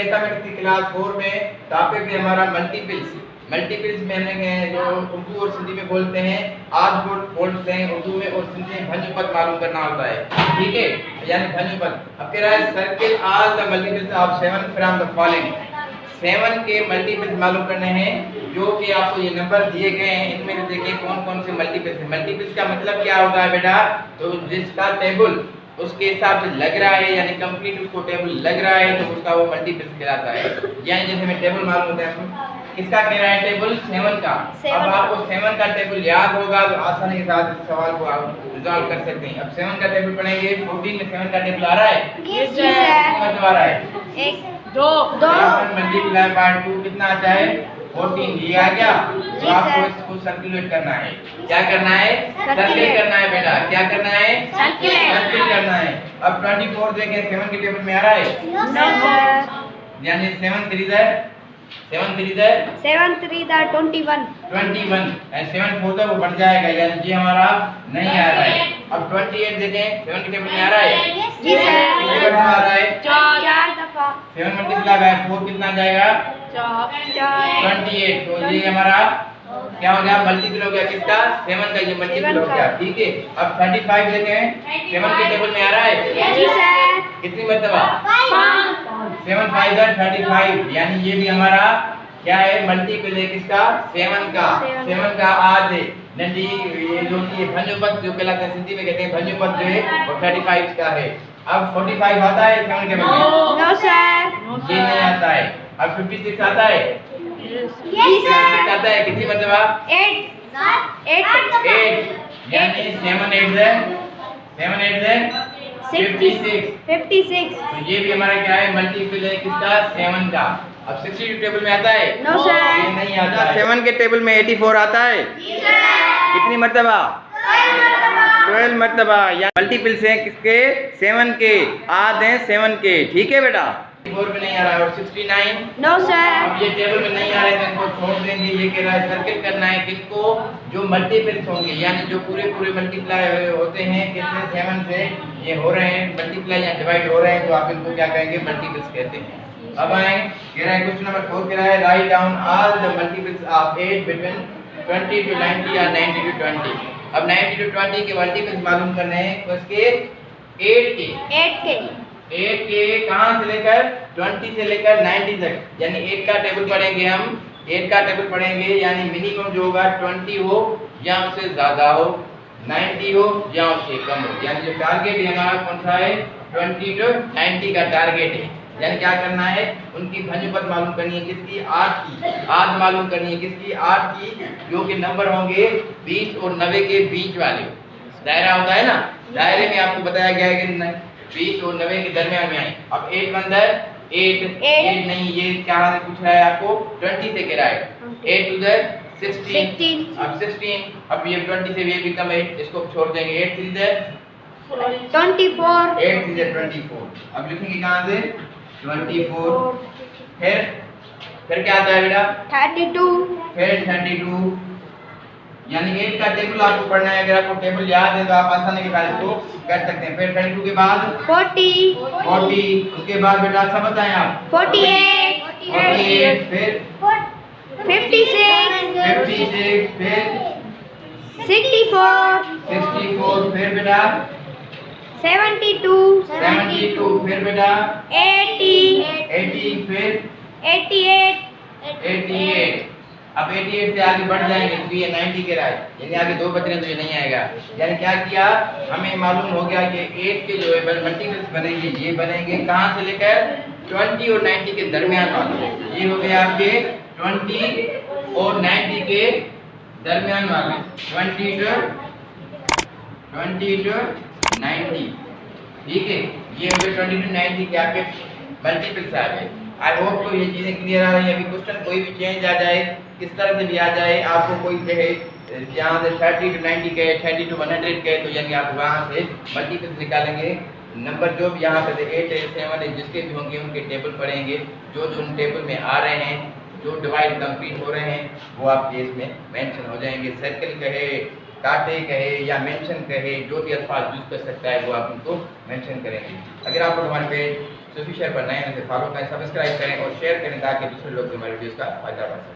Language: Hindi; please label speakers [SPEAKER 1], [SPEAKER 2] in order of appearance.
[SPEAKER 1] मैथमेटिक्स की क्लास 4 में टॉपिक है हमारा मल्टीपल्स। मल्टीपल्स में हमने जो उर्दू और सिंधी में बोलते हैं, आज बोलते हैं उर्दू में और सिंधी में भंजुपद मालूम करना होता है, ठीक है, यानी भंजुपद। अब कह रहा है circle all the multiples of 7 from the following. 7 के मल्टीपल्स मालूम करने हैं जो कि आपको ये नंबर दिए गए हैं, इनमें से देखिए कौन कौन से मल्टीपल्स हैं। मल्टीपल्स का मतलब क्या होता है बेटा, तो जिसका टेबल उसके हिसाब से लग रहा है, यानी कंप्लीट उसको टेबल लग रहा है तो उसका वो मल्टीपल्स कहलाता है। यानी जैसे हमें टेबल मालूम होता है, किसका कह रहा है टेबल 7 का। अब आपको 7 का टेबल याद होगा तो आसानी के साथ इस सवाल को आप रिजॉल्व कर सकते हैं। अब 7 का टेबल पढ़ेंगे, 14 में 7 का टेबल आ रहा है,
[SPEAKER 2] यस सर,
[SPEAKER 1] मतलब आ रहा है
[SPEAKER 2] 1 2
[SPEAKER 1] मल्टीप्लाई बाय 2 कितना आता है 14। ये आ गया, तो आपको इसको सर्कुलेट करना है। क्या करना है, सर्किल करना है बेटा। क्या करना है, सर्किल करना है। अब 24 देखें, 7 के टेबल में आ रहा है,
[SPEAKER 2] नो सर,
[SPEAKER 1] यानी 7 3 है 7 3 है
[SPEAKER 2] 7 3 दा 21
[SPEAKER 1] एंड 7 4 वो बढ़ जाएगा, यानी ये हमारा नहीं आ रहा है। अब 28 देखें, 7 के टेबल में आ रहा है,
[SPEAKER 2] जी सर,
[SPEAKER 1] कितने बार आ रहा है
[SPEAKER 2] 4 दफा
[SPEAKER 1] 7 मल्टीप्लाई बाय 4 कितना आ जाएगा
[SPEAKER 2] 4
[SPEAKER 1] 28। तो ये हमारा क्या हो गया, मल्टीपल हो गया किसका, 7 का, ये मल्टीपल हो गया, ठीक है। अब 35 देखें, 7 के टेबल में आ रहा है,
[SPEAKER 2] जी सर,
[SPEAKER 1] कितनी मर्तबा 7 5 जा 35, यानी ये भी हमारा क्या है, मल्टीपल है किसका, 7 का। 7 का आज नंदी ये जो कि भंजुपद जो कहलाते हैं, सिंधी में कहते हैं भंजुपद जो है वो 35 का है। अब 45 आता है 7 के टेबल में,
[SPEAKER 2] नो सर,
[SPEAKER 1] ये नहीं आता है। अब 56 आता है,
[SPEAKER 2] यस सर,
[SPEAKER 1] आता है कितनी मर्तबा 8, यानी 7 8 है 56। तो ये भी हमारा क्या है, मल्टीपल है किसका, 7 का। अब 62 टेबल में आता है,
[SPEAKER 2] नो सर,
[SPEAKER 1] ये नहीं आता है। 7 के टेबल में 84 आता है, कितनी मर्तबा 12 मर्तबा। या मल्टीपल्स हैं किसके, 7 के, आध हैं 7 के, ठीक है बेटा। 4 में नहीं आ रहा है। और 69,
[SPEAKER 2] नो सर,
[SPEAKER 1] अब ये टेबल में नहीं आ रहे हैं तो इनको छोड़ देंगे। ये कह रहा है सर्किल करना है किसको, जो मल्टीपल्स होंगे, यानी जो पूरे मल्टीप्लाई होते हैं कितने 7 से ये हो रहे हैं मल्टीप्लाई या डिवाइड हो रहे हैं, तो आप इनको क्या कहेंगे, मल्टीपल्स कहते हैं। अब आए, कह रहा है क्वेश्चन नंबर 4 कह रहा है write down all the multiples of 8 between 20 to 90 या 90 to 20। अब 90 to 20 के मल्टीपल्स मालूम करने हैं, तो इसके 8 के कहां से लेकर 20 से लेकर 90 तक, यानी 8 का टेबल पढ़ेंगे हम। 8 का टेबल पढ़ेंगे यानी मिनिमम जो होगा 20 हो या उससे ज्यादा हो, 90 हो या उससे कम हो, यानी जो टारगेट है हमारा कौन सा है, 20 to 90 का टारगेट है। यानी क्या करना है, उनकी भंजुपद मालूम करनी है किसकी, 8 की। आज मालूम करनी है किसकी, 8 की, जो कि नंबर होंगे 20 और 90 के बीच वाले। दायरा होता है ना, दायरे में आपको बताया गया है कि 20 और 90 के दरमियान में आए। अब 8 बंदा 8 नहीं, ये क्या पूछ रहा है आपको, 20 से कह रहा है। 8 to the 16, अब 16, अब ये 20 से ये भी कम है, इसको छोड़ देंगे। 8 to the
[SPEAKER 2] 24,
[SPEAKER 1] 8 to the 24। अब लिखेंगे कहाँ से 24, फिर क्या आता है बेटा
[SPEAKER 2] 32,
[SPEAKER 1] फिर 32, यानी 8 का टेबल आपको पढ़ना है। अगर आपको टेबल याद है तो आप आसानी के साथ इसको कर सकते हैं। फिर 32 के बाद 40, उसके बाद बेटा सब बताएं आप
[SPEAKER 2] 48,
[SPEAKER 1] 48, फिर
[SPEAKER 2] 56,
[SPEAKER 1] फिर
[SPEAKER 2] 64,
[SPEAKER 1] 64, फिर बेटा
[SPEAKER 2] 72,
[SPEAKER 1] 72, फिर बेटा
[SPEAKER 2] 80,
[SPEAKER 1] 80, फिर
[SPEAKER 2] 88,
[SPEAKER 1] 88। अब 88 से आगे बढ़ जाएंगे तो ये 90 के रहा है, यानी आगे 2 बच रहे हैं तो ये नहीं आएगा। यानी क्या किया, हमें मालूम हो गया कि 8 के जो है मल्टीपल्स बनेंगे, ये बनेंगे कहाँ से लेकर 20 और 90 के दरमियान वाले। ये हो गया आपके 20 और 90 के दरमियान वाले, 20 to 90, ठीक है। ये हो गए 20 to 90 के आपके मल्टीपल्स आ गए। आई होप तो ये चीज़ें क्लियर आ रही हैं। अभी क्वेश्चन कोई भी चेंज आ जाए, किस तरह से भी आ जाए, आपको कोई कहे यहाँ से 30 to 90 कहे, 30 to 100 कहे, तो यानी आप वहाँ से मल्टीपल्स निकालेंगे। नंबर जो भी यहाँ पे 8 है 7 है जिसके भी होंगे उनके टेबल पढ़ेंगे, जो उन टेबल में आ रहे हैं, जो डिवाइड कंप्लीट हो रहे हैं वो आपके इसमें मेंशन हो जाएंगे। सर्कल कहे, काटे कहे या मेंशन कहे, जो भी अल्फाज यूज कर सकता है वो आप उनको मेंशन करेंगे। अगर आपको हमारे पेज सूफी शेयर पर नए हैं तो फॉलो करें, सब्सक्राइब करें और शेयर करें ताकि दूसरे लोग भी हमारे वीडियोस का फायदा पा सकें।